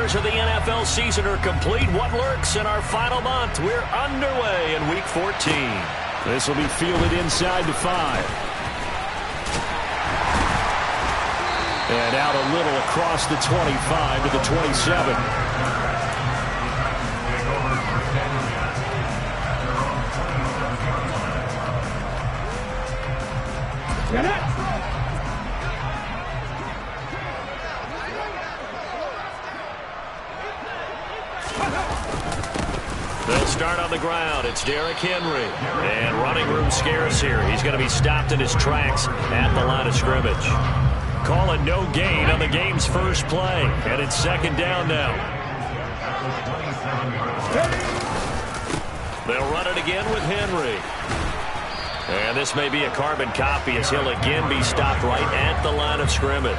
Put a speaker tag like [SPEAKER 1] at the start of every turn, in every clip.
[SPEAKER 1] hours of the NFL season are complete. What lurks in our final month? We're underway in Week 14.
[SPEAKER 2] This will be fielded inside the 5. And out a little across the 25 to the 27.
[SPEAKER 1] They'll start on the ground. It's Derrick Henry. And running room scarce here. He's going to be stopped in his tracks at the line of scrimmage. Call it no gain on the game's first play. And it's second down now. They'll run it again with Henry. And this may be a carbon copy as he'll again be stopped right at the line of scrimmage.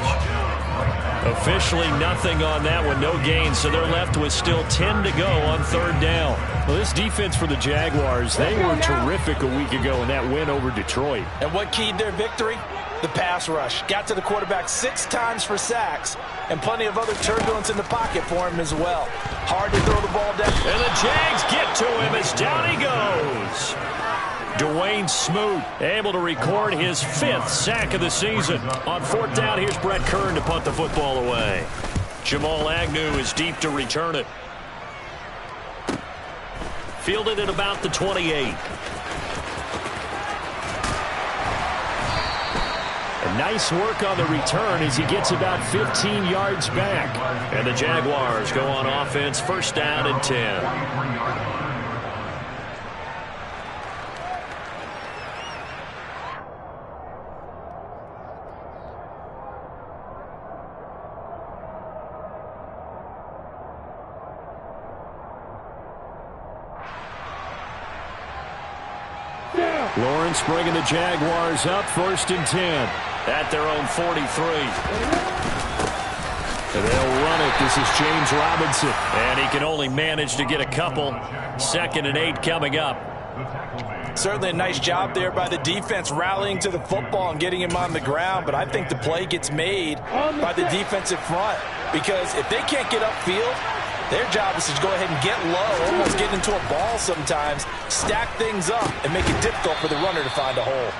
[SPEAKER 1] Officially nothing on that one, no gain, so they're left with still 10 to go on third down.
[SPEAKER 2] Well, this defense for the Jaguars, they were terrific a week ago in that win over Detroit.
[SPEAKER 3] And what keyed their victory? The pass rush. Got to the quarterback 6 times for sacks, and plenty of other turbulence in the pocket for him as well. Hard to throw the ball down.
[SPEAKER 1] And the Jags get to him as down he goes. Dwayne Smoot able to record his 5th sack of the season. On fourth down, here's Brett Kern to punt the football away. Jamal Agnew is deep to return it. Fielded at about the 28.
[SPEAKER 2] Nice work on the return as he gets about 15 yards back.
[SPEAKER 1] And the Jaguars go on offense, first down and 10.
[SPEAKER 2] Lawrence bringing the Jaguars up, first and 10.
[SPEAKER 1] At their own 43.
[SPEAKER 2] And they'll run it. This is James Robinson.
[SPEAKER 1] And he can only manage to get a couple. Second and 8 coming up.
[SPEAKER 3] Certainly a nice job there by the defense rallying to the football and getting him on the ground. But I think the play gets made by the defensive front. Because if they can't get upfield, their job is to go ahead and get low, almost get into a ball sometimes, stack things up, and make it difficult for the runner to find a hole.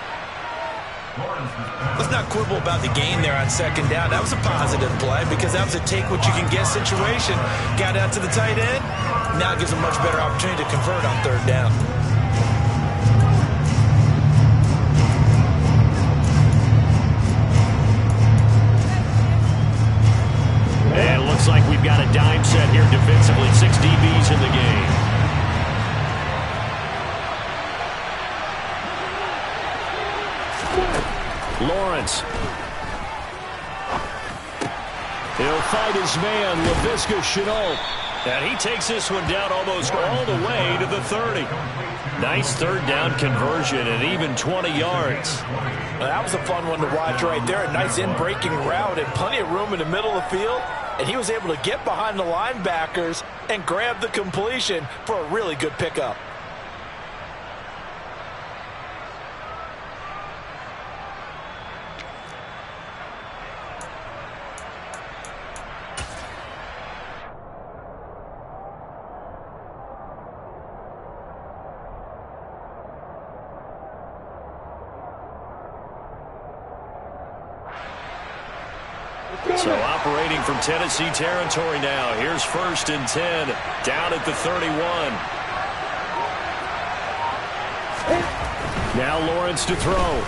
[SPEAKER 3] Let's not quibble about the gain there on second down. That was a positive play because that was a take-what-you-can-get situation. Got out to the tight end. Now it gives a much better opportunity to convert on third down.
[SPEAKER 1] And it looks like we've got a dime set here defensively. 6 DBs in the game. Lawrence.
[SPEAKER 2] He'll fight his man, Laviska Shenault.
[SPEAKER 1] And he takes this one down almost all the way to the 30. Nice third down conversion and even 20 yards.
[SPEAKER 3] Well, that was a fun one to watch right there. A nice in-breaking route and plenty of room in the middle of the field. And he was able to get behind the linebackers and grab the completion for a really good pickup.
[SPEAKER 1] So operating from Tennessee territory now. Here's first and 10 down at the 31.
[SPEAKER 2] Now Lawrence to throw.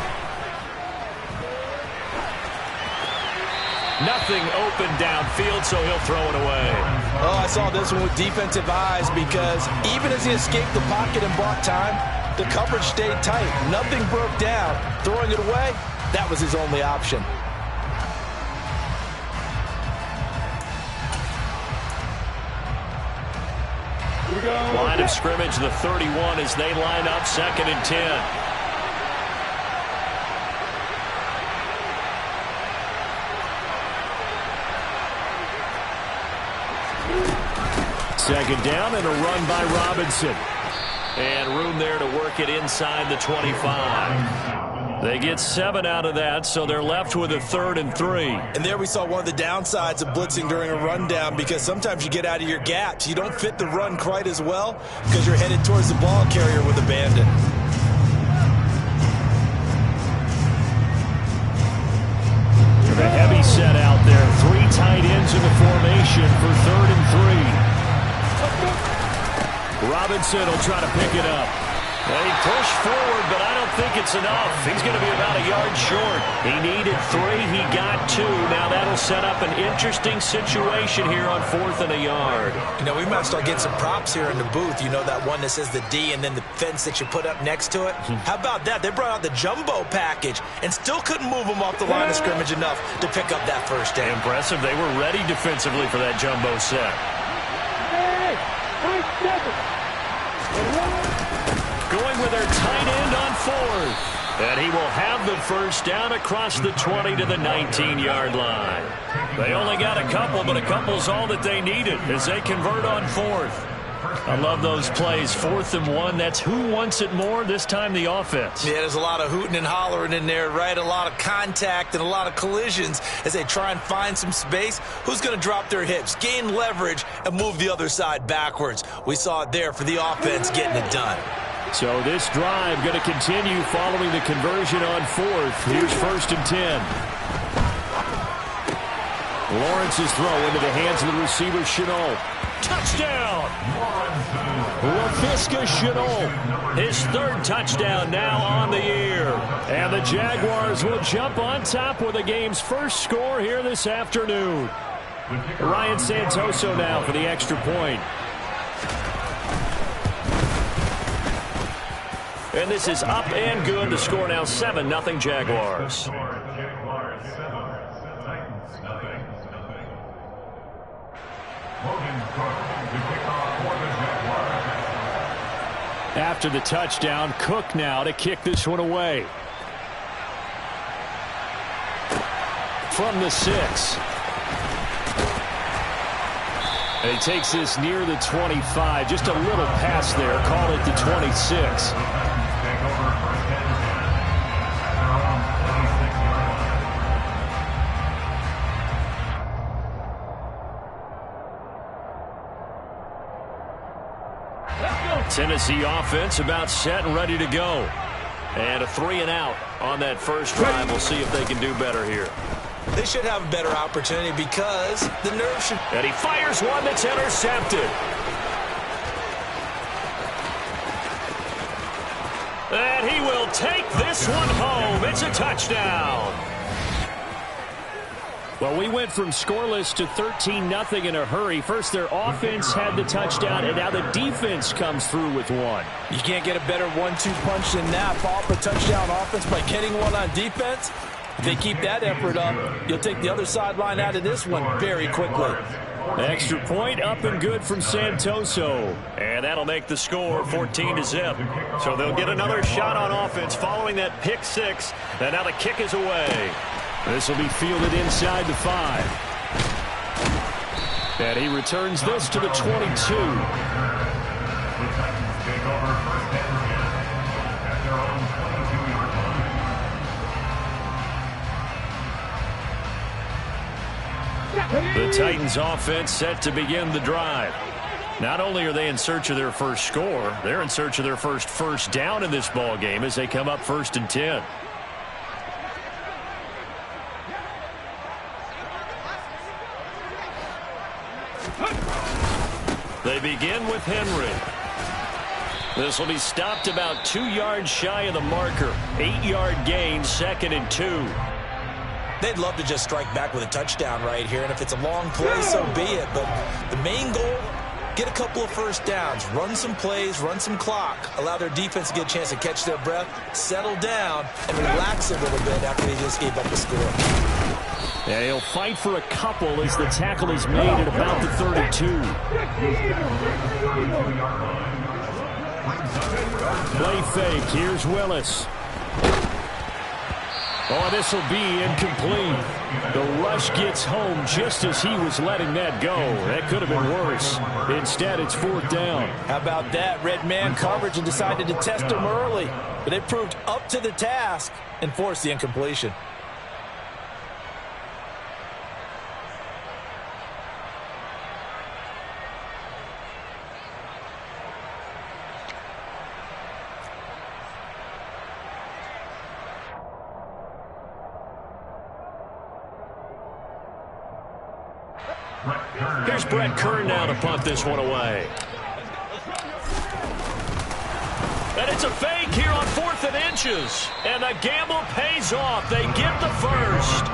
[SPEAKER 1] Nothing open downfield, so he'll throw it away.
[SPEAKER 3] Oh, I saw this one with defensive eyes because even as he escaped the pocket and bought time, the coverage stayed tight. Nothing broke down. Throwing it away, that was his only option.
[SPEAKER 1] Line of scrimmage, the 31 as they line up, second and 10.
[SPEAKER 2] Second down and a run by Robinson.
[SPEAKER 1] And room there to work it inside the 25. They get 7 out of that, so they're left with a 3rd and 3.
[SPEAKER 3] And there we saw one of the downsides of blitzing during a rundown, because sometimes you get out of your gaps. You don't fit the run quite as well because you're headed towards the ball carrier with abandon.
[SPEAKER 2] The heavy set out there. 3 tight ends in the formation for 3rd and 3. Robinson will try to pick it up.
[SPEAKER 1] Well, he pushed forward, but I don't think it's enough. He's going to be about a yard short. He needed 3. He got 2. Now that'll set up an interesting situation here on 4th and a yard.
[SPEAKER 3] You know, we might start getting some props here in the booth. You know, that one that says the D and then the fence that you put up next to it? How about that? They brought out the jumbo package and still couldn't move them off the line of scrimmage enough to pick up that first down.
[SPEAKER 1] Impressive. They were ready defensively for that jumbo set. Going with their tight end on 4th. And he will have the first down across the 20 to the 19-yard line. They only got a couple, but a couple's all that they needed as they convert on 4th. I love those plays. 4th and 1. That's who wants it more, this time the offense.
[SPEAKER 3] Yeah, there's a lot of hooting and hollering in there, right? A lot of contact and a lot of collisions as they try and find some space. Who's going to drop their hips, gain leverage, and move the other side backwards? We saw it there for the offense getting it done.
[SPEAKER 2] So this drive going to continue following the conversion on 4th. Here's 1st and 10. Lawrence's throw into the hands of the receiver, Chenault. Touchdown! LaFisca Chenault.
[SPEAKER 1] His 3rd touchdown now on the year.
[SPEAKER 2] And the Jaguars will jump on top with the game's first score here this afternoon. Ryan Santoso now for the extra point.
[SPEAKER 1] And this is up and good. The score now 7-0 Jaguars.
[SPEAKER 2] After the touchdown, Cook now to kick this one away. From the 6. And he takes this near the 25. Just a little pass there. Call it the 26.
[SPEAKER 1] Tennessee offense about set and ready to go. And a 3 and out on that first drive. We'll see if they can do better here.
[SPEAKER 3] They should have a better opportunity because the nerve should...
[SPEAKER 1] And he fires one that's intercepted. And he will take this one home. It's a touchdown.
[SPEAKER 2] Well, we went from scoreless to 13-0 in a hurry. First, their offense had the touchdown, and now the defense comes through with one.
[SPEAKER 3] You can't get a better 1-2 punch than that. Fall for touchdown offense by getting one on defense. If they keep that effort up, you'll take the other sideline out of this one very quickly.
[SPEAKER 2] Extra point up and good from Santoso.
[SPEAKER 1] And that'll make the score 14-0. So they'll get another shot on offense following that pick 6. And now the kick is away.
[SPEAKER 2] This will be fielded inside the 5. And he returns this to the 22.
[SPEAKER 1] The Titans offense set to begin the drive. Not only are they in search of their first score, they're in search of their first down in this ball game as they come up 1st and 10. They begin with Henry. This will be stopped about 2 yards shy of the marker. 8-yard gain, 2nd and 2.
[SPEAKER 3] They'd love to just strike back with a touchdown right here, and if it's a long play, so be it. But the main goal, get a couple of first downs, run some plays, run some clock, allow their defense to get a chance to catch their breath, settle down, and relax a little bit after they just gave up the score.
[SPEAKER 2] Yeah, he'll fight for a couple as the tackle is made at about the 32. Play fake. Here's Willis. Oh, this will be incomplete. The rush gets home just as he was letting that go. That could have been worse. Instead, it's 4th down.
[SPEAKER 3] How about that? Red man coverage and decided to test him early. But they proved up to the task and forced the incompletion.
[SPEAKER 2] Here's Brett Kern now to punt this one away. And it's a fake here on 4th and inches. And the gamble pays off. They get the first.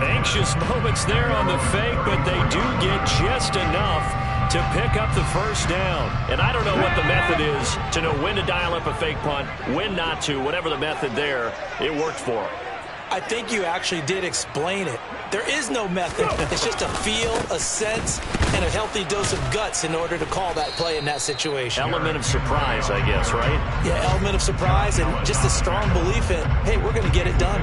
[SPEAKER 2] Anxious moments there on the fake, but they do get just enough to pick up the first down. And I don't know what the method is to know when to dial up a fake punt, when not to. Whatever the method there, it worked for them.
[SPEAKER 3] I think you actually did explain it. There is no method. It's just a feel, a sense, and a healthy dose of guts in order to call that play in that situation.
[SPEAKER 2] Element of surprise, I guess, right?
[SPEAKER 3] Yeah, element of surprise and just a strong belief in, hey, we're going to get it done.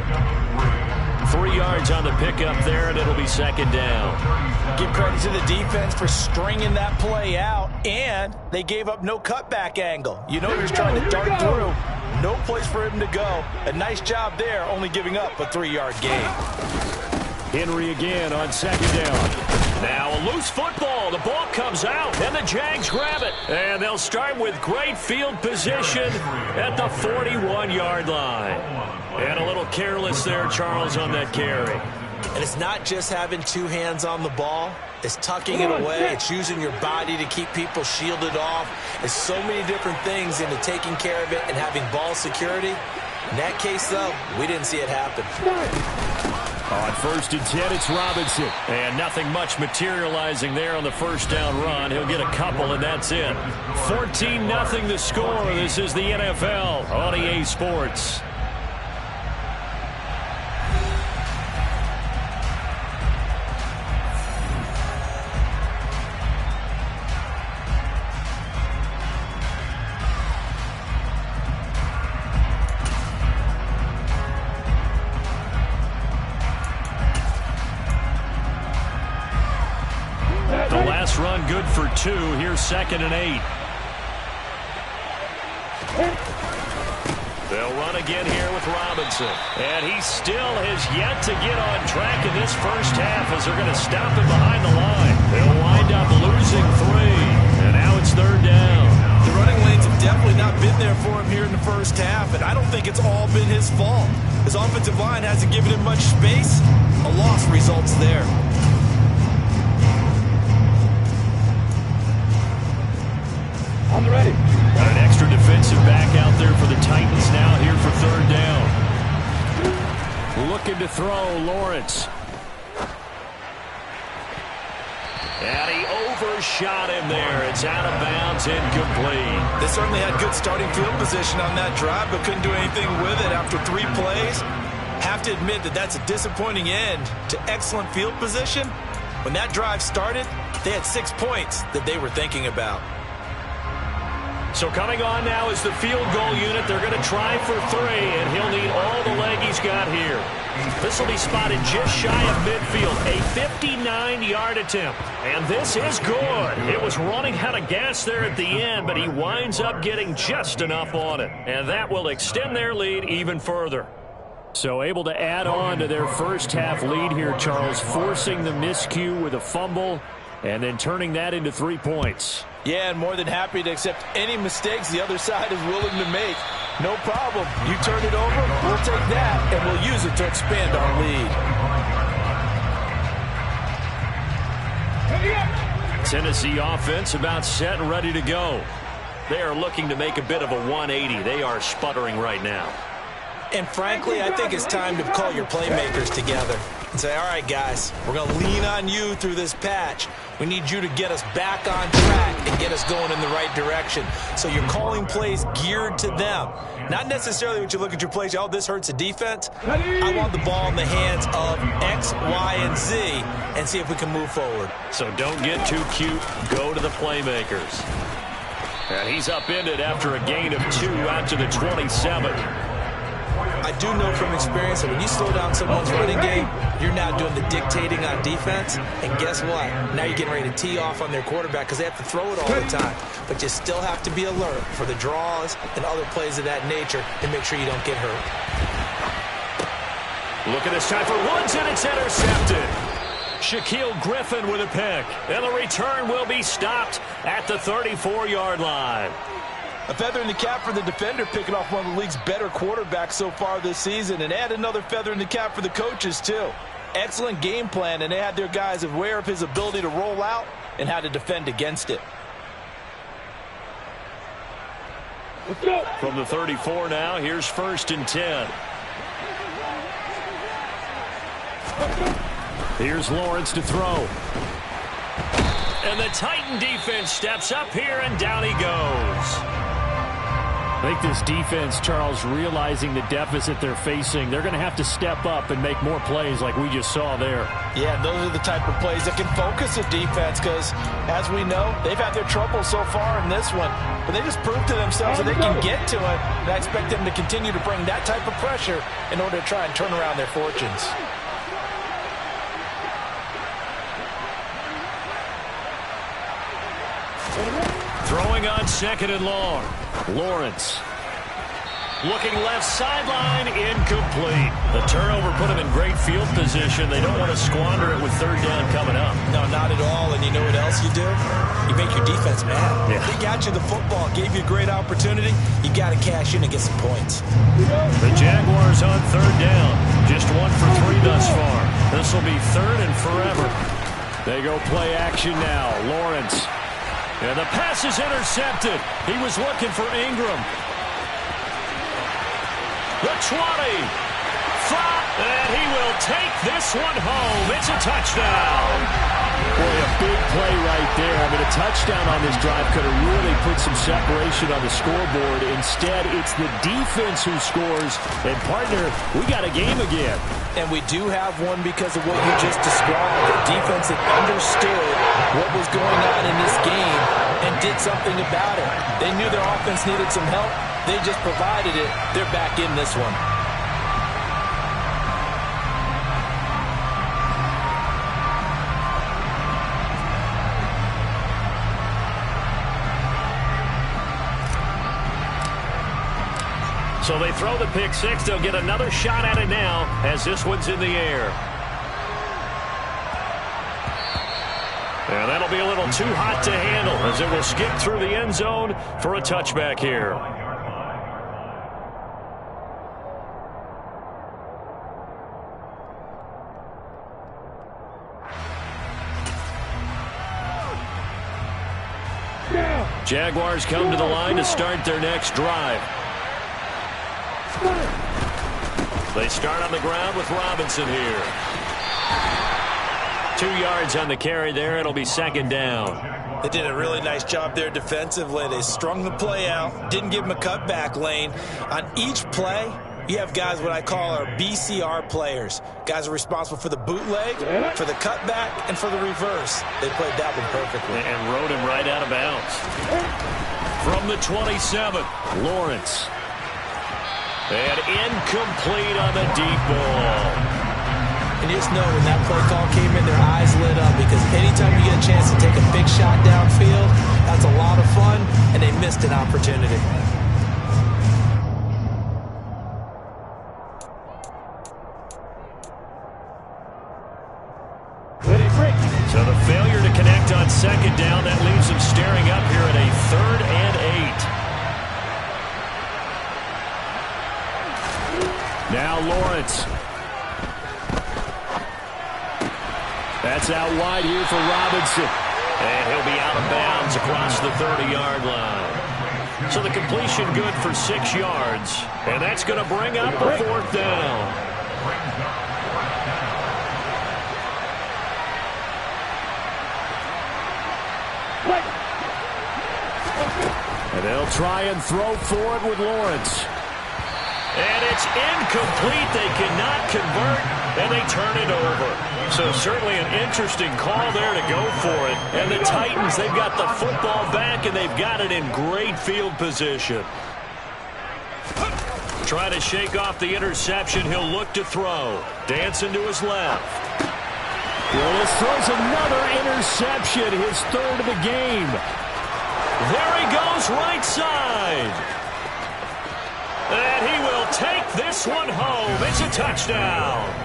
[SPEAKER 2] 3 yards on the pickup there, and it'll be 2nd down.
[SPEAKER 3] Give credit to the defense for stringing that play out, and they gave up no cutback angle. You know he was trying to dart through. No place for him to go. A nice job there, only giving up a 3-yard gain.
[SPEAKER 2] Henry again on 2nd down. Now a loose football. The ball comes out, and the Jags grab it. And they'll start with great field position at the 41-yard line. And a little careless there, Charles, on that carry.
[SPEAKER 3] And it's not just having 2 hands on the ball. It's tucking it away. It's using your body to keep people shielded off. There's so many different things into taking care of it and having ball security. In that case, though, we didn't see it happen.
[SPEAKER 2] On 1st and 10, it's Robinson. And nothing much materializing there on the first down run. He'll get a couple, and that's it. 14-0 the score. This is the NFL on EA Sports. Run good for 2. Here's 2nd and 8. They'll run again here with Robinson. And he still has yet to get on track in this first half as they're going to stop him behind the line. They'll wind up losing 3. And now it's 3rd down.
[SPEAKER 3] The running lanes have definitely not been there for him here in the first half, and I don't think it's all been his fault. His offensive line hasn't given him much space. A loss results there.
[SPEAKER 2] On the ready. Got an extra defensive back out there for the Titans now here for 3rd down. Looking to throw, Lawrence. And he overshot him there. It's out of bounds, incomplete.
[SPEAKER 3] They certainly had good starting field position on that drive, but couldn't do anything with it after 3 plays. Have to admit that that's a disappointing end to excellent field position. When that drive started, they had 6 points that they were thinking about.
[SPEAKER 2] So coming on now is the field goal unit. They're going to try for 3, and he'll need all the leg he's got here. This will be spotted just shy of midfield. A 59-yard attempt. And this is good. It was running out of gas there at the end, but he winds up getting just enough on it. And that will extend their lead even further. So able to add on to their first half lead here, Charles, forcing the miscue with a fumble and then turning that into 3 points.
[SPEAKER 3] Yeah, and more than happy to accept any mistakes the other side is willing to make. No problem. You turn it over, we'll take that, and we'll use it to expand our lead.
[SPEAKER 2] Tennessee offense about set and ready to go. They are looking to make a bit of a 180. They are sputtering right now.
[SPEAKER 3] And frankly, I think it's time to call your playmakers together and say, all right, guys, we're going to lean on you through this patch. We need you to get us back on track and get us going in the right direction. So you're calling plays geared to them. Not necessarily when you look at your plays, oh, this hurts the defense. I want the ball in the hands of X, Y, and Z and see if we can move forward.
[SPEAKER 2] So don't get too cute. Go to the playmakers. And he's upended after a gain of 2 out to the 27.
[SPEAKER 3] I do know from experience that when you slow down someone's running game, you're now doing the dictating on defense. And guess what? Now you're getting ready to tee off on their quarterback because they have to throw it all the time. But you still have to be alert for the draws and other plays of that nature and make sure you don't get hurt.
[SPEAKER 2] Look at this time for Woods, and it's intercepted. Shaquille Griffin with a pick. And the return will be stopped at the 34-yard line.
[SPEAKER 3] A feather in the cap for the defender, picking off one of the league's better quarterbacks so far this season, and add another feather in the cap for the coaches, too. Excellent game plan, and they had their guys aware of his ability to roll out and how to defend against it.
[SPEAKER 2] From the 34 now, here's 1st and 10. Here's Lawrence to throw. And the Titan defense steps up here, and down he goes.
[SPEAKER 1] I think this defense, Charles, realizing the deficit they're facing, they're going to have to step up and make more plays like we just saw there.
[SPEAKER 3] Yeah, those are the type of plays that can focus a defense because, as we know, they've had their trouble so far in this one. But they just proved to themselves that they can get to it, and I expect them to continue to bring that type of pressure in order to try and turn around their fortunes.
[SPEAKER 2] Throwing on 2nd and long. Lawrence. Looking left sideline, incomplete. The turnover put him in great field position. They don't want to squander it with 3rd down coming up.
[SPEAKER 3] No, not at all. And you know what else you do? You make your defense mad.
[SPEAKER 2] Yeah.
[SPEAKER 3] They got you the football, gave you a great opportunity. You got to cash in and get some points.
[SPEAKER 2] The Jaguars on 3rd down. Just 1 for 3 thus far. This will be 3rd and forever. They go play action now. Lawrence. And the pass is intercepted. He was looking for Ingram. The 20. And he will take this one home. It's a touchdown.
[SPEAKER 1] Boy, a big play right there. I mean, a touchdown on this drive could have really put some separation on the scoreboard. Instead, it's the defense who scores. And, partner, we got a game again.
[SPEAKER 3] And we do have one because of what you just described. The defense that understood what was going on in this game and did something about it. They knew their offense needed some help. They just provided it. They're back in this one.
[SPEAKER 2] So they throw the pick six. They'll get another shot at it now as this one's in the air. And that'll be a little too hot to handle as it will skip through the end zone for a touchback here. Jaguars come to the line to start their next drive. They start on the ground with Robinson here. 2 yards on the carry there. It'll be 2nd down.
[SPEAKER 3] They did a really nice job there defensively. They strung the play out, didn't give them a cutback lane. On each play, you have guys what I call our BCR players. Guys are responsible for the bootleg, for the cutback, and for the reverse. They played that one perfectly.
[SPEAKER 2] And rode him right out of bounds. From the 27, Lawrence. And incomplete on the deep ball.
[SPEAKER 3] And you just know when that play call came in, their eyes lit up because anytime you get a chance to take a big shot downfield, that's a lot of fun, and they missed an opportunity.
[SPEAKER 2] So the failure to connect on 2nd down, that leaves them staring up here at a 3rd and 8. Now Lawrence. That's out wide here for Robinson. And he'll be out of bounds across the 30-yard line. So the completion good for 6 yards. And that's going to bring up a 4th down. And they'll try and throw for it with Lawrence. And it's incomplete. They cannot convert, and they turn it over. So certainly an interesting call there to go for it. And the Titans, they've got the football back, and they've got it in great field position.
[SPEAKER 1] Trying to shake off the interception. He'll look to throw. Dancing to his left.
[SPEAKER 2] Willis throws another interception, his third of the game.
[SPEAKER 1] There he goes, right side. And he will take this one home. It's a touchdown.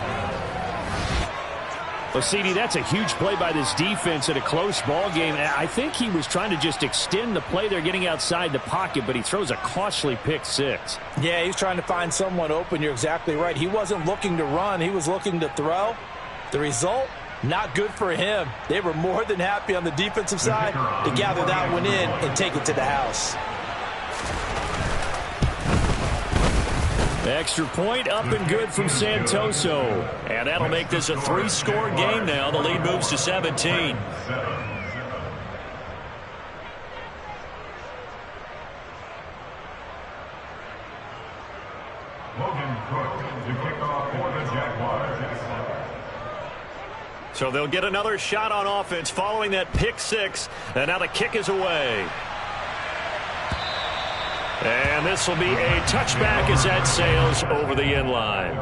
[SPEAKER 2] Well, CD, that's a huge play by this defense in a close ball game. I think he was trying to just extend the play there, getting outside the pocket, but he throws a costly pick six.
[SPEAKER 3] Yeah, he's trying to find someone open. You're exactly right. He wasn't looking to run. He was looking to throw. The result, not good for him. They were more than happy on the defensive side to gather that one in and take it to the house.
[SPEAKER 2] Extra point up and good from Santoso.
[SPEAKER 1] And that'll make this a 3-score game now. The lead moves to 17. So they'll get another shot on offense following that pick six. And now the kick is away. And this will be a touchback as that sails over the end line.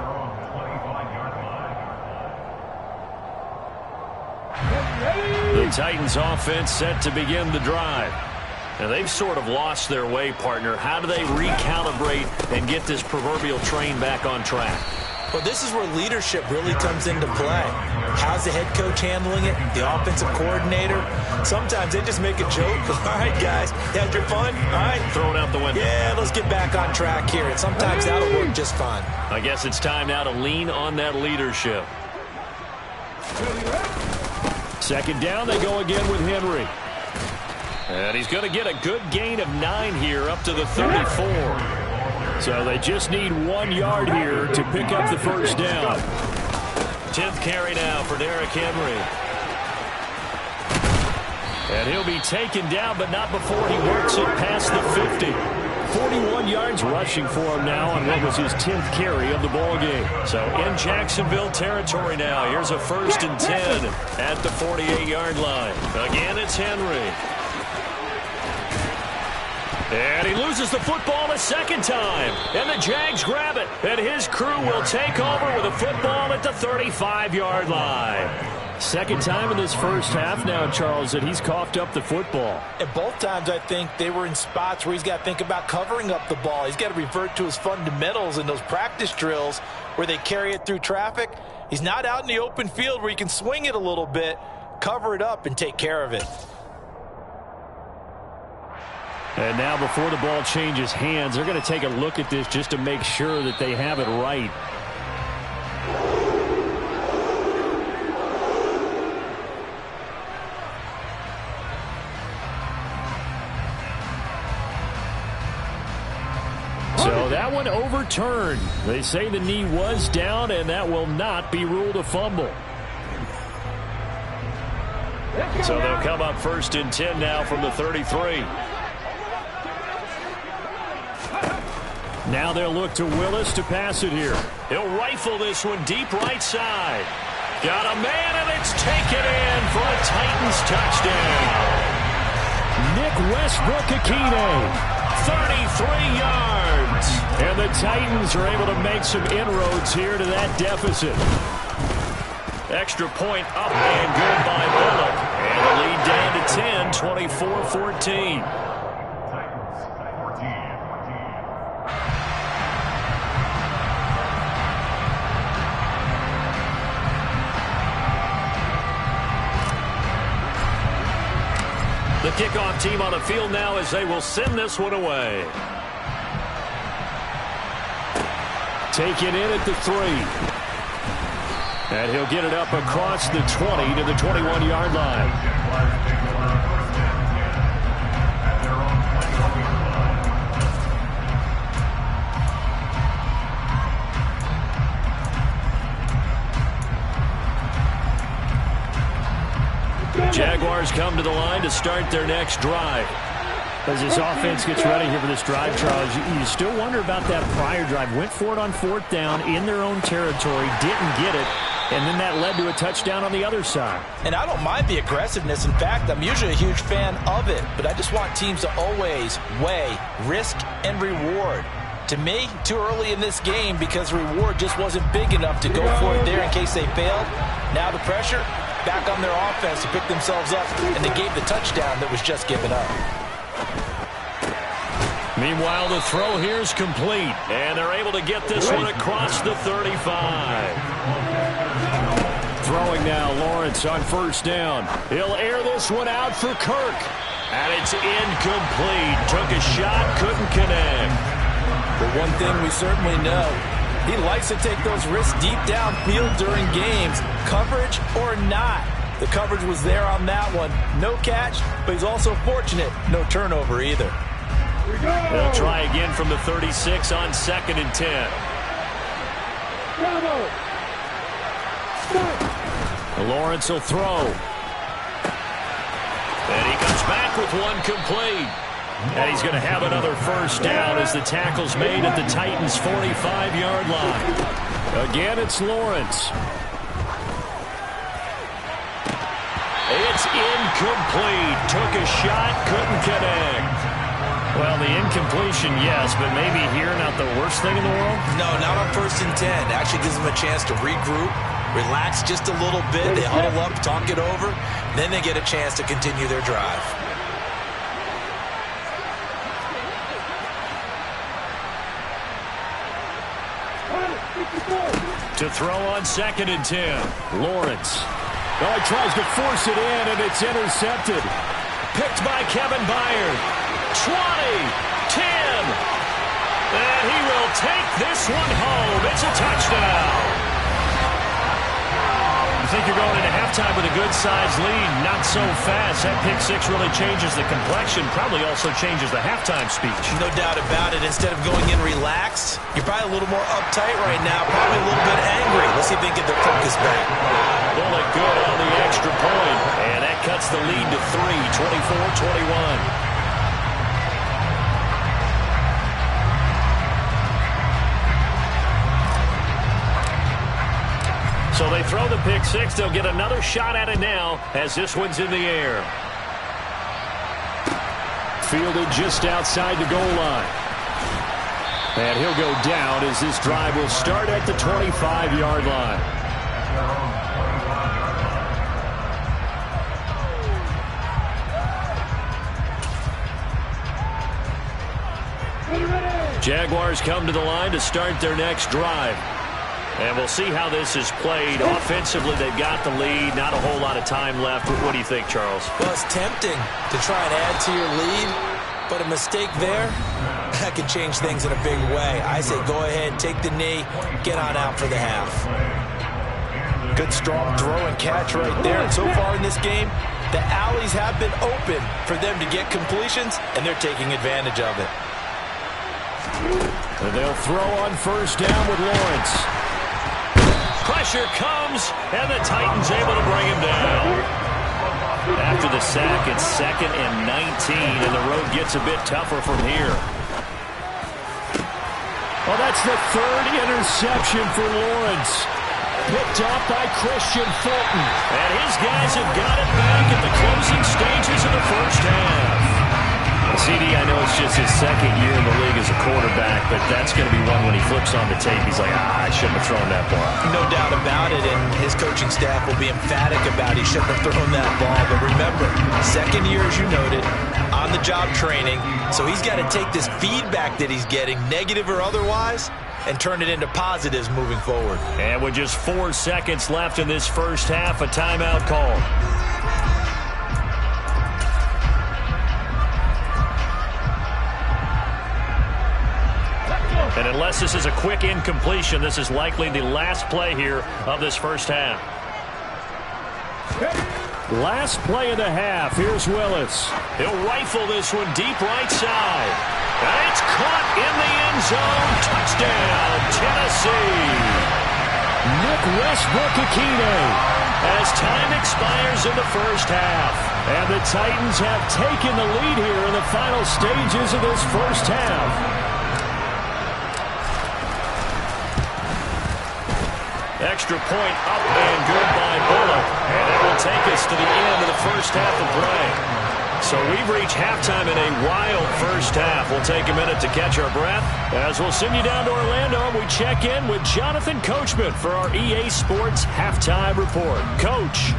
[SPEAKER 1] The Titans offense set to begin the drive. And they've sort of lost their way, partner. How do they recalibrate and get this proverbial train back on track?
[SPEAKER 3] Well, this is where leadership really comes into play. How's the head coach handling it? The offensive coordinator? Sometimes they just make a joke. All right, guys, you had your fun? All right.
[SPEAKER 1] Throw it out the window.
[SPEAKER 3] Yeah, let's get back on track here. And sometimes that'll work just fine.
[SPEAKER 1] I guess it's time now to lean on that leadership.
[SPEAKER 2] Second down, they go again with Henry.
[SPEAKER 1] And he's going to get a good gain of 9 here up to the 34.
[SPEAKER 2] So they just need 1 yard here to pick up the first down.
[SPEAKER 1] 10th carry now for Derrick Henry.
[SPEAKER 2] And he'll be taken down, but not before he works it past the 50. 41 yards rushing for him now on what was his 10th carry of the ball game.
[SPEAKER 1] So in Jacksonville territory now. Here's a 1st and 10 at the 48-yard line. Again, it's Henry. And he loses the football a second time. And the Jags grab it. And his crew will take over with a football at the 35-yard line.
[SPEAKER 2] Second time in this first half now, Charles, that he's coughed up the football.
[SPEAKER 3] And both times I think they were in spots where he's got to think about covering up the ball. He's got to revert to his fundamentals in those practice drills where they carry it through traffic. He's not out in the open field where he can swing it a little bit, cover it up, and take care of it.
[SPEAKER 2] And now before the ball changes hands, they're going to take a look at this just to make sure that they have it right. So that one overturned. They say the knee was down, and that will not be ruled a fumble.
[SPEAKER 1] So they'll come up 1st and 10 now from the 33.
[SPEAKER 2] Now they'll look to Willis to pass it here.
[SPEAKER 1] He'll rifle this one deep right side. Got a man, and it's taken in for a Titans touchdown.
[SPEAKER 2] Nick Westbrook-Akine,
[SPEAKER 1] 33 yards.
[SPEAKER 2] And the Titans are able to make some inroads here to that deficit.
[SPEAKER 1] Extra point up and good by Bullock. And the lead down to 10, 24-14. The kickoff team on the field now as they will send this one away.
[SPEAKER 2] Taken in at the 3. And he'll get it up across the 20 to the 21-yard line.
[SPEAKER 1] Jaguars come to the line to start their next drive.
[SPEAKER 2] As this offense gets ready here for this drive, Charles, you still wonder about that prior drive. Went for it on 4th down in their own territory, didn't get it, and then that led to a touchdown on the other side.
[SPEAKER 3] And I don't mind the aggressiveness. In fact, I'm usually a huge fan of it, but I just want teams to always weigh risk and reward. To me, too early in this game because the reward just wasn't big enough to go for it there in case they failed. Now the pressure back on their offense to pick themselves up, and they gave the touchdown that was just given up.
[SPEAKER 1] Meanwhile, the throw here is complete, and they're able to get this one across the 35. Throwing now, Lawrence on first down. He'll air this one out for Kirk. And it's incomplete. Took a shot, couldn't connect.
[SPEAKER 3] But one thing we certainly know, he likes to take those risks deep downfield during games, coverage or not. The coverage was there on that one. No catch, but he's also fortunate. No turnover either.
[SPEAKER 1] They'll try again from the 36 on 2nd and 10. Lawrence will throw. And he comes back with one complete. And he's going to have another first down as the tackle's made at the Titans' 45-yard line. Again, it's Lawrence. It's incomplete. Took a shot, couldn't connect. Well, the incompletion, yes, but maybe here not the worst thing in the world?
[SPEAKER 3] No, not on 1st and 10. Actually gives them a chance to regroup, relax just a little bit. They huddle up, talk it over. Then they get a chance to continue their drive.
[SPEAKER 1] To throw on 2nd and 10. Lawrence. Oh, he tries to force it in, and it's intercepted. Picked by Kevin Byard. 20, 10. And he will take this one home. It's a touchdown. You think you're going into halftime with a good-sized lead. Not so fast. That pick six really changes the complexion. Probably also changes the halftime speech.
[SPEAKER 3] No doubt about it. Instead of going in relaxed, you're probably a little more uptight right now. Probably a little bit angry. Let's see if they can get their focus back.
[SPEAKER 1] Bullet good on the extra point. And that cuts the lead to 3, 24-21. So they throw the pick six. They'll get another shot at it now as this one's in the air. Fielded just outside the goal line. And he'll go down as this drive will start at the 25-yard line. Jaguars come to the line to start their next drive. And we'll see how this is played. Offensively, they've got the lead. Not a whole lot of time left. What do you think, Charles?
[SPEAKER 3] Well, it's tempting to try and add to your lead, but a mistake there, that can change things in a big way. I say go ahead, take the knee, get on out for the half. Good, strong throw and catch right there. And so far in this game, the alleys have been open for them to get completions, and they're taking advantage of it.
[SPEAKER 1] And they'll throw on first down with Lawrence. Pressure comes, and the Titans able to bring him down. After the sack, it's 2nd and 19, and the road gets a bit tougher from here. Well, that's the 3rd interception for Lawrence. Picked up by Christian Fulton. And his guys have got it back at the closing stages of the first half. CD, I know it's just his 2nd year in the league as a quarterback, but that's going to be one when he flips on the tape. He's like, I shouldn't have thrown that ball.
[SPEAKER 3] No doubt about it, and his coaching staff will be emphatic about he shouldn't have thrown that ball. But remember, 2nd year, as you noted, on-the-job training, so he's got to take this feedback that he's getting, negative or otherwise, and turn it into positives moving forward.
[SPEAKER 1] And with just 4 seconds left in this first half, a timeout call. And unless this is a quick incompletion, this is likely the last play here of this first half. Last play of the half. Here's Willis. He'll rifle this one deep right side. And it's caught in the end zone. Touchdown, Tennessee. Nick Westbrook-Akine. As time expires in the first half. And the Titans have taken the lead here in the final stages of this first half. Extra point up and good by Bullock. And it will take us to the end of the first half of play. So we've reached halftime in a wild first half. We'll take a minute to catch our breath as we'll send you down to Orlando and we check in with Jonathan Coachman for our EA Sports Halftime Report. Coach.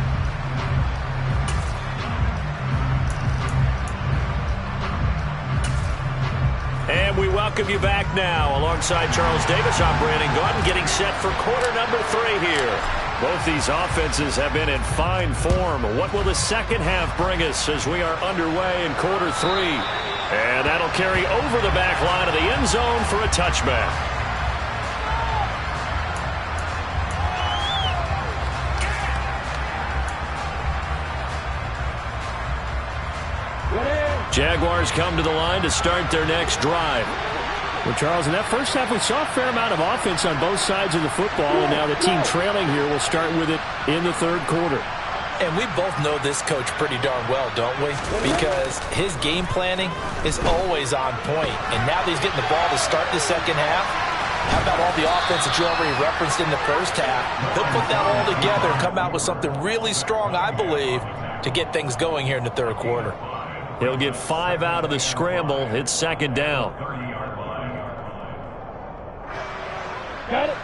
[SPEAKER 1] And we welcome you back now. Alongside Charles Davis, I'm Brandon Gaudin, getting set for quarter number 3 here. Both these offenses have been in fine form. What will the second half bring us as we are underway in quarter 3? And that'll carry over the back line of the end zone for a touchback. Jaguars come to the line to start their next drive.
[SPEAKER 2] Well, Charles, in that first half, we saw a fair amount of offense on both sides of the football, and now the team trailing here will start with it in the third quarter.
[SPEAKER 3] And we both know this coach pretty darn well, don't we? Because his game planning is always on point. And now that he's getting the ball to start the second half, how about all the offense that you already referenced in the first half? He'll put that all together and come out with something really strong, I believe, to get things going here in the third quarter.
[SPEAKER 1] He'll get 5 out of the scramble. It's second down.
[SPEAKER 2] Got it.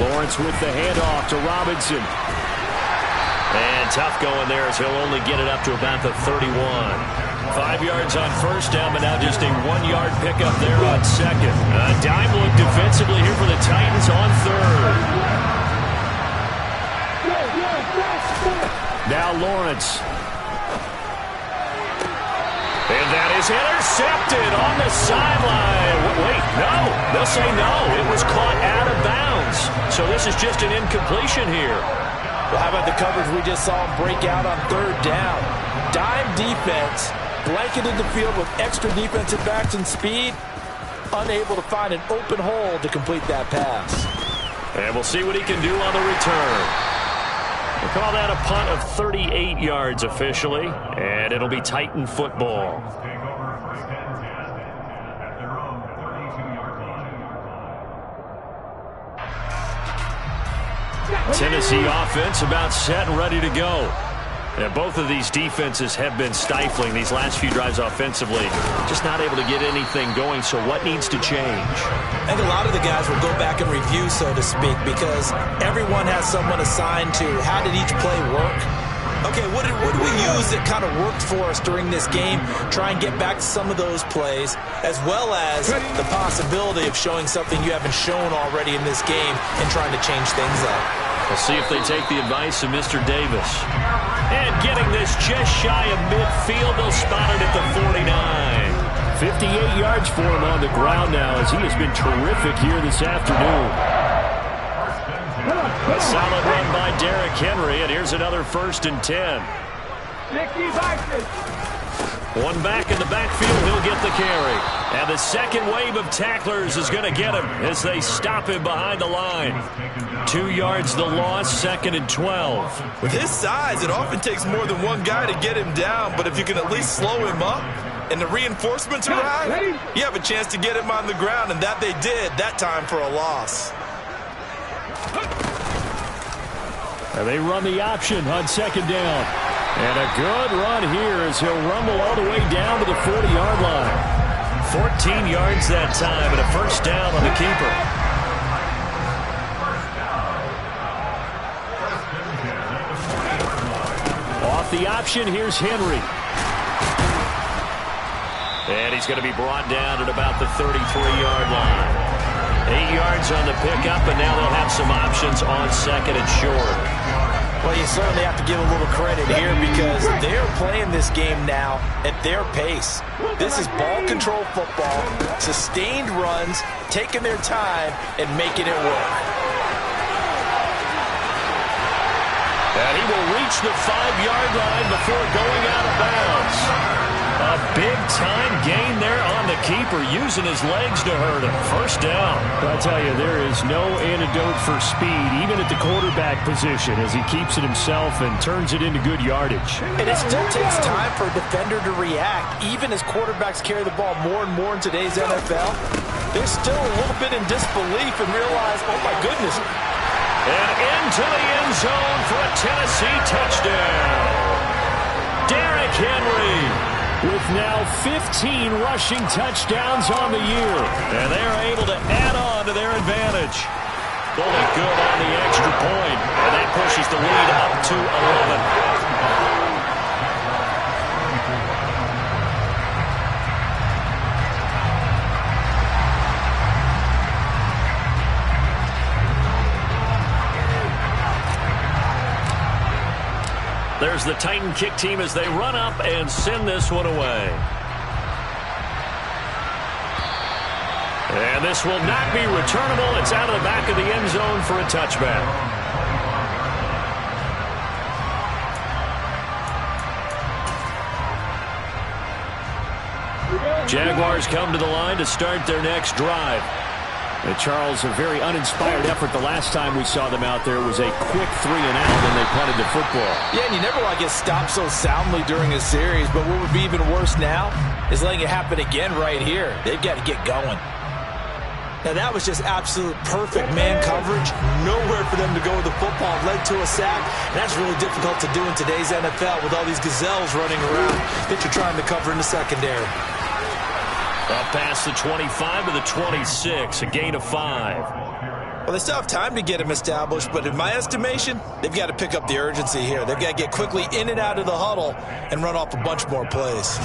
[SPEAKER 2] Lawrence with the handoff to Robinson.
[SPEAKER 1] And tough going there as he'll only get it up to about the 31. 5 yards on first down, but now just a 1-yard pickup there on second. A dime look defensively here for the Titans on third.
[SPEAKER 2] Now Lawrence.
[SPEAKER 1] And that is intercepted on the sideline. Wait, no. They'll say no. It was caught out of bounds. So this is just an incompletion here.
[SPEAKER 3] Well, how about the coverage we just saw him break out on third down? Dime defense, blanketed the field with extra defensive backs and speed, unable to find an open hole to complete that pass.
[SPEAKER 1] And we'll see what he can do on the return. We'll call that a punt of 38 yards officially, and it'll be Titan football. Tennessee offense about set and ready to go. And both of these defenses have been stifling these last few drives offensively. Just not able to get anything going, so what needs to change?
[SPEAKER 3] I think a lot of the guys will go back and review, so to speak, because everyone has someone assigned to how did each play work. Okay, what did we use that kind of worked for us during this game? Try and get back to some of those plays, as well as the possibility of showing something you haven't shown already in this game and trying to change things up.
[SPEAKER 1] We'll see if they take the advice of Mr. Davis. And getting this just shy of midfield, they'll spot it at the 49.
[SPEAKER 2] 58 yards for him on the ground now as he has been terrific here this afternoon.
[SPEAKER 1] A solid run by Derrick Henry, and here's another 1st and 10. One back in the backfield, he'll get the carry. And the second wave of tacklers is going to get him as they stop him behind the line. 2 yards the loss, 2nd and 12.
[SPEAKER 3] With his size, it often takes more than one guy to get him down, but if you can at least slow him up and the reinforcements arrive, you have a chance to get him on the ground, and that they did that time for a loss.
[SPEAKER 2] And they run the option on 2nd down. And a good run here as he'll rumble all the way down to the 40-yard line.
[SPEAKER 1] 14 yards that time and a 1st down on the keeper.
[SPEAKER 2] Off the option, here's Henry.
[SPEAKER 1] And he's going to be brought down at about the 33-yard line. 8 yards on the pickup, and now they'll have some options on 2nd and short.
[SPEAKER 3] Well, you certainly have to give a little credit here because they're playing this game now at their pace. This is ball control football, sustained runs, taking their time, and making it work.
[SPEAKER 1] And he will reach the 5-yard line before going out of bounds. A big-time gain there on the keeper, using his legs to hurt him. 1st down.
[SPEAKER 2] But I tell you, there is no antidote for speed, even at the quarterback position, as he keeps it himself and turns it into good yardage.
[SPEAKER 3] And it still takes time for a defender to react, even as quarterbacks carry the ball more and more in today's NFL. They're still a little bit in disbelief and realize, oh my goodness,
[SPEAKER 2] And into the end zone for a Tennessee touchdown. Derrick Henry with now 15 rushing touchdowns on the year. And they're able to add on to their advantage. Only good on the extra point. And that pushes the lead up to 11. There's the Titan kick team as they run up and send this one away. And this will not be returnable. It's out of the back of the end zone for a touchback. Jaguars come to the line to start their next drive. And Charles, a very uninspired effort. The last time we saw them out there was a quick 3-and-out when they punted the football.
[SPEAKER 3] Yeah, and you never want to get stopped so soundly during a series, but what would be even worse now is letting it happen again right here. They've got to get going. Now, that was just absolute perfect man coverage. Nowhere for them to go with the football. Led to a sack. And that's really difficult to do in today's NFL with all these gazelles running around that you're trying to cover in the secondary.
[SPEAKER 2] Up past the 25 to the 26, a gain of 5.
[SPEAKER 3] Well, they still have time to get him established, but in my estimation, they've got to pick up the urgency here. They've got to get quickly in and out of the huddle and run off a bunch more plays.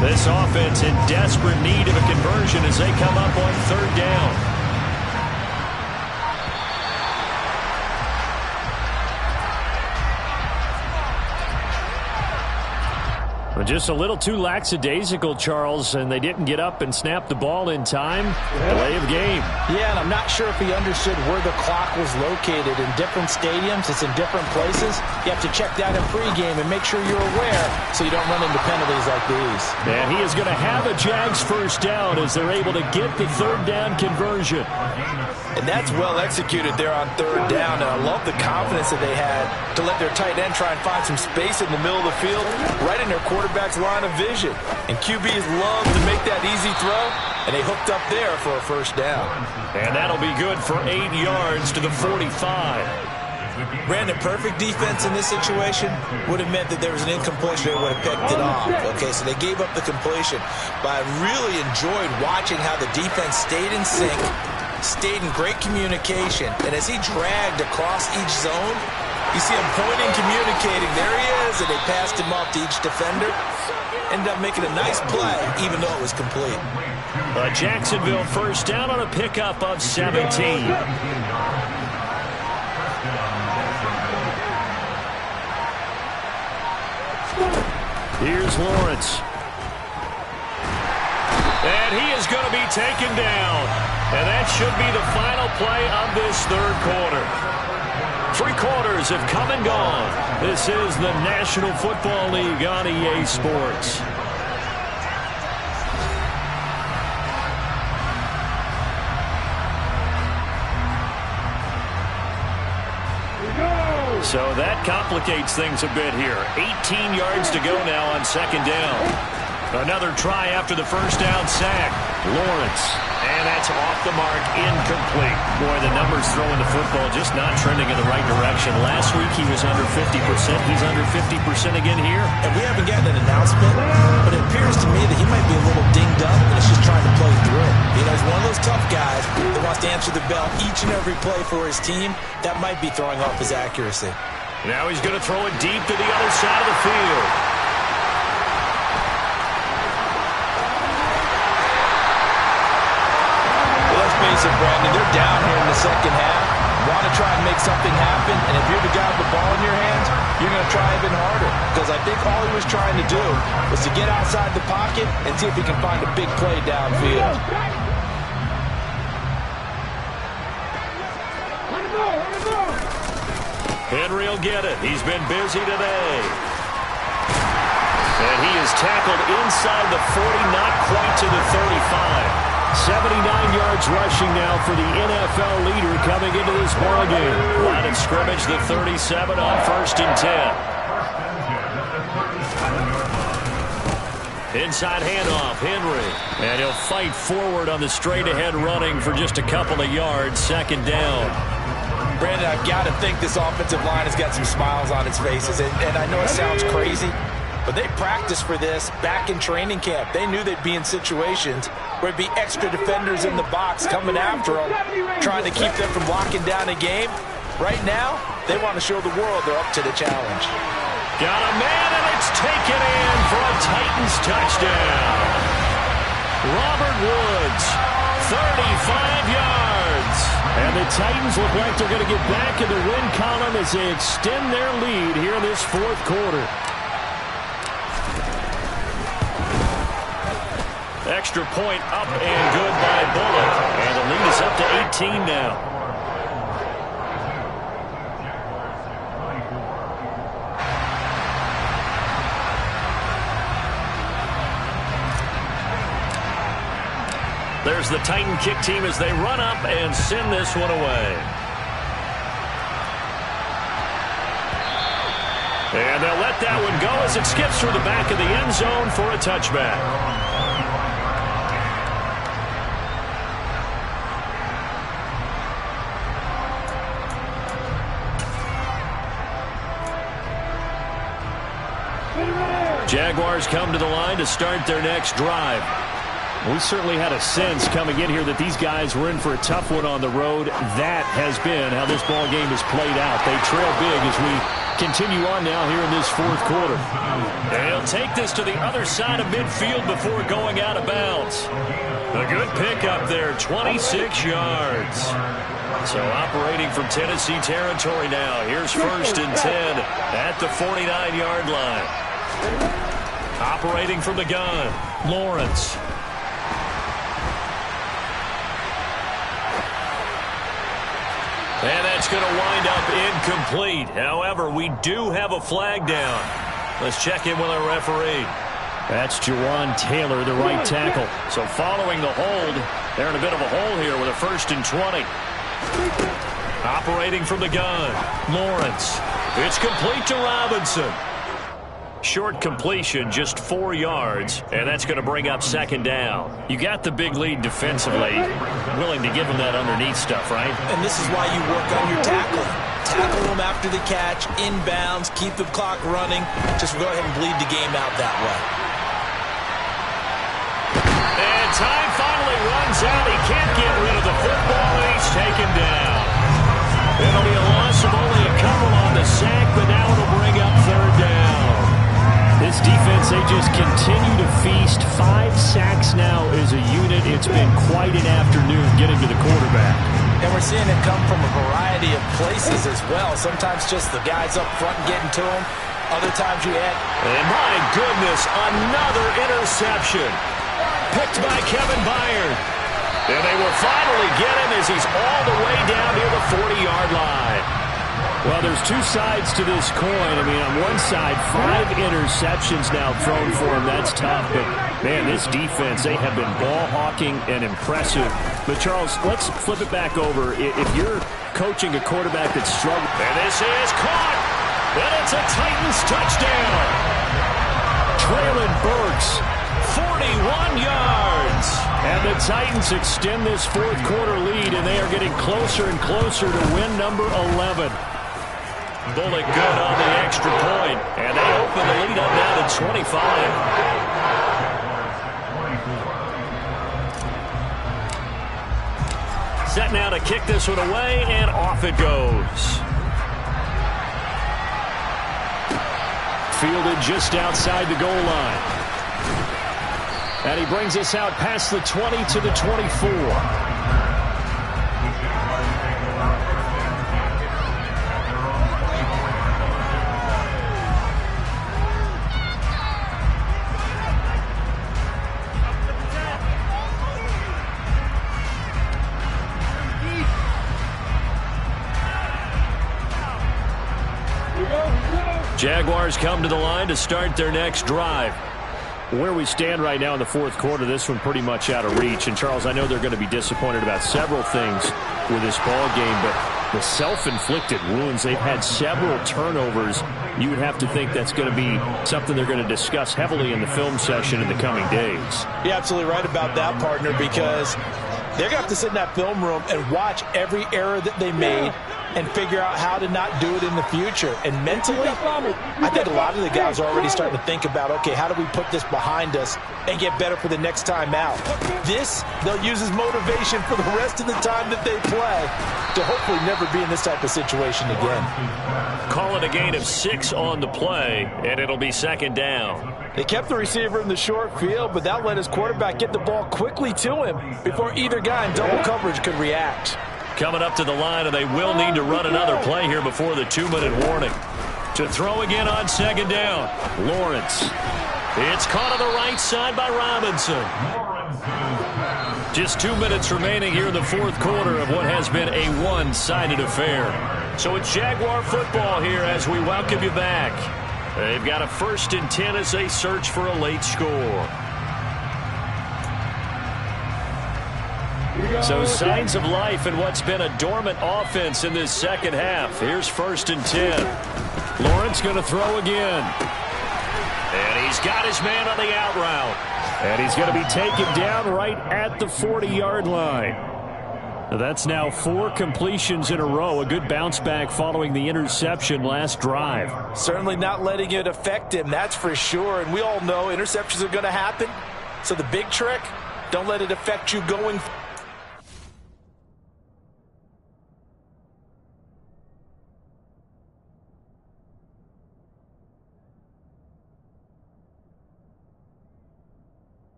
[SPEAKER 2] This offense in desperate need of a conversion as they come up on third down. Just a little too lackadaisical, Charles, and they didn't get up and snap the ball in time. Delay of game.
[SPEAKER 3] Yeah, and I'm not sure if he understood where the clock was located. In different stadiums, it's in different places. You have to check that in pregame and make sure you're aware so you don't run into penalties like these.
[SPEAKER 2] And he is going to have a Jags first down as they're able to get the third down conversion.
[SPEAKER 3] And that's well executed there on third down. And I love the confidence that they had to let their tight end try and find some space in the middle of the field, right in their quarterback's line of vision. And QBs love to make that easy throw, and they hooked up there for a first down.
[SPEAKER 2] And that'll be good for 8 yards to the 45.
[SPEAKER 3] Brandon, perfect defense in this situation would have meant that there was an incompletion. They would have picked it off. Okay, so they gave up the completion. But I really enjoyed watching how the defense stayed in sync, stayed in great communication, and as he dragged across each zone, you see him pointing, communicating. There he is, and they passed him off to each defender. Ended up making a nice play, even though it was complete.
[SPEAKER 2] Jacksonville first down on a pickup of 17. Here's Lawrence. And he is going to be taken down. And that should be the final play of this third quarter. 3 quarters have come and gone. This is the National Football League on EA Sports. So that complicates things a bit here. 18 yards to go now on second down. Another try after the first down sack. Lawrence. And that's off the mark, incomplete. Boy, the numbers throwing the football just not trending in the right direction. Last week he was under 50%. He's under 50% again here.
[SPEAKER 3] And we haven't gotten an announcement, but it appears to me that he might be a little dinged up and is just trying to play through. You know, he's one of those tough guys that wants to answer the bell each and every play for his team. That might be throwing off his accuracy.
[SPEAKER 2] Now he's going to throw it deep to the other side of the field.
[SPEAKER 3] Brandon, they're down here in the second half. Want to try and make something happen, and if you're the guy with the ball in your hands, you're going to try even harder. Because I think all he was trying to do was to get outside the pocket and see if he can find a big play downfield.
[SPEAKER 2] Henry will get it. He's been busy today.
[SPEAKER 1] And he is tackled inside the 40, not quite to the 35. 79 yards rushing now for the NFL leader coming into this ballgame. Line of scrimmage, the 37 on 1st and 10. Inside handoff, Henry. And he'll fight forward on the straight-ahead running for just a couple of yards. 2nd down.
[SPEAKER 3] Brandon, I've got to think this offensive line has got some smiles on its faces. And I know it sounds crazy, but they practiced for this back in training camp. They knew they'd be in situations where there'd be extra defenders in the box coming after them, trying to keep them from locking down a game. Right now, they want to show the world they're up to the challenge.
[SPEAKER 1] Got a man, and it's taken in for a Titans touchdown. Robert Woods, 35 yards. And the Titans look like they're going to get back in the win column as they extend their lead here in this 4th quarter. Extra point up and good by Bullock. And the lead is up to 18 now. There's the Titan kick team as they run up and send this one away. And they'll let that one go as it skips through the back of the end zone for a touchback. Jaguars come to the line to start their next drive. We certainly had a sense coming in here that these guys were in for a tough one on the road. That has been how this ball game has played out. They trail big as we continue on now here in this 4th quarter. And he'll take this to the other side of midfield before going out of bounds. A good pickup there, 26 yards. So operating from Tennessee territory now. Here's 1st and 10 at the 49-yard line. Operating from the gun, Lawrence. And that's going to wind up incomplete. However, we do have a flag down. Let's check in with our referee. That's Jawan Taylor, the right tackle. So following the hold, they're in a bit of a hole here with a 1st and 20. Operating from the gun, Lawrence. It's complete to Robinson. Short completion, just 4 yards, and that's going to bring up 2nd down. You got the big lead defensively, willing to give them that underneath stuff, right?
[SPEAKER 3] And this is why you work on your tackling. Tackle them after the catch, inbounds, keep the clock running. Just go ahead and bleed the game out that way.
[SPEAKER 1] And time finally runs out. He can't get rid of the football, and he's taken down. It'll be a loss of only a couple on the sack, but now it'll bring up 3rd down. This defense, they just continue to feast. 5 sacks now as a unit. It's been quite an afternoon getting to the quarterback.
[SPEAKER 3] And we're seeing it come from a variety of places as well. Sometimes just the guys up front getting to him. Other times you had...
[SPEAKER 1] And my goodness, another interception. Picked by Kevin Byard. And they will finally get him as he's all the way down near the 40-yard line. Well, there's 2 sides to this coin. I mean, on one side, 5 interceptions now thrown for him. That's tough. But, man, this defense, they have been ball hawking and impressive. But, Charles, let's flip it back over. If you're coaching a quarterback that's struggling. And this is caught. And it's a Titans touchdown. Traylon Burks, 41 yards. And the Titans extend this 4th quarter lead, and they are getting closer and closer to win number 11. Bullock good on the extra point, and they open the lead up now to 25. Set now to kick this one away, and off it goes. Fielded just outside the goal line. And he brings us out past the 20 to the 24. Jaguars come to the line to start their next drive. Where we stand right now in the fourth quarter, this one pretty much out of reach. And, Charles, I know they're going to be disappointed about several things with this ball game, but the self-inflicted wounds, they've had several turnovers. You would have to think that's going to be something they're going to discuss heavily in the film session in the coming days.
[SPEAKER 3] You're absolutely right about that, partner, because they're going to have to sit in that film room and watch every error that they made and figure out how to not do it in the future. And mentally, I think a lot of the guys are already starting to think about, okay, how do we put this behind us and get better for the next time out? This, they'll use as motivation for the rest of the time that they play to hopefully never be in this type of situation again.
[SPEAKER 1] Call it a gain of 6 on the play, and it'll be second down.
[SPEAKER 3] They kept the receiver in the short field, but that let his quarterback get the ball quickly to him before either guy in double coverage could react.
[SPEAKER 1] Coming up to the line, and they will need to run another play here before the 2-minute warning. To throw again on second down, Lawrence. It's caught on the right side by Robinson. Just 2 minutes remaining here in the fourth quarter of what has been a one-sided affair. So it's Jaguar football here as we welcome you back. They've got a 1st and 10 as they search for a late score. So signs of life in what's been a dormant offense in this second half. Here's 1st and 10. Lawrence going to throw again. And he's got his man on the out route. And he's going to be taken down right at the 40-yard line. That's now 4 completions in a row. A good bounce back following the interception last drive.
[SPEAKER 3] Certainly not letting it affect him, that's for sure. And we all know interceptions are going to happen. So the big trick, don't let it affect you going forward.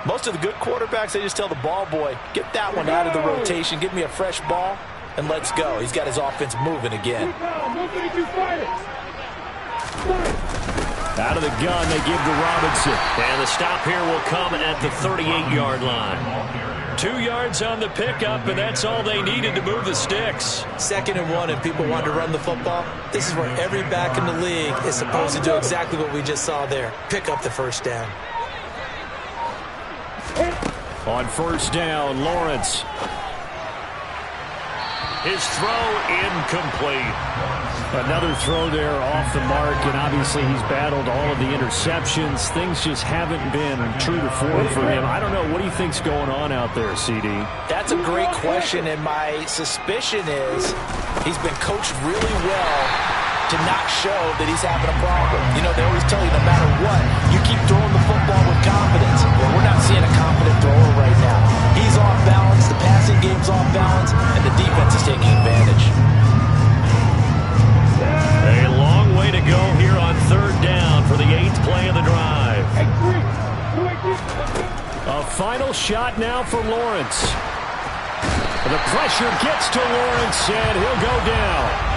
[SPEAKER 3] Most of the good quarterbacks, they just tell the ball boy, get that one out of the rotation, give me a fresh ball, and let's go. He's got his offense moving again.
[SPEAKER 1] Out of the gun, they give to Robinson.
[SPEAKER 2] And the stop here will come at the 38-yard line. 2 yards on the pickup, and that's all they needed to move the sticks.
[SPEAKER 3] 2nd and 1, and people want to run the football. This is where every back in the league is supposed to do exactly what we just saw there. Pick up the first down.
[SPEAKER 1] On first down, Lawrence.
[SPEAKER 2] His throw incomplete.
[SPEAKER 1] Another throw there off the mark, and obviously he's battled all of the interceptions. Things just haven't been true to form for him. I don't know. What do you think's going on out there, CD?
[SPEAKER 3] That's a great question, and my suspicion is he's been coached really well to not show that he's having a problem. You know, they always tell you no matter what, you keep throwing the football with confidence. Well, we're not seeing a confident thrower right now. He's off balance, the passing game's off balance, and the defense is taking advantage.
[SPEAKER 2] A long way to go here on 3rd down for the 8th play of the drive.
[SPEAKER 1] A final shot now for Lawrence. The pressure gets to Lawrence, and he'll go down.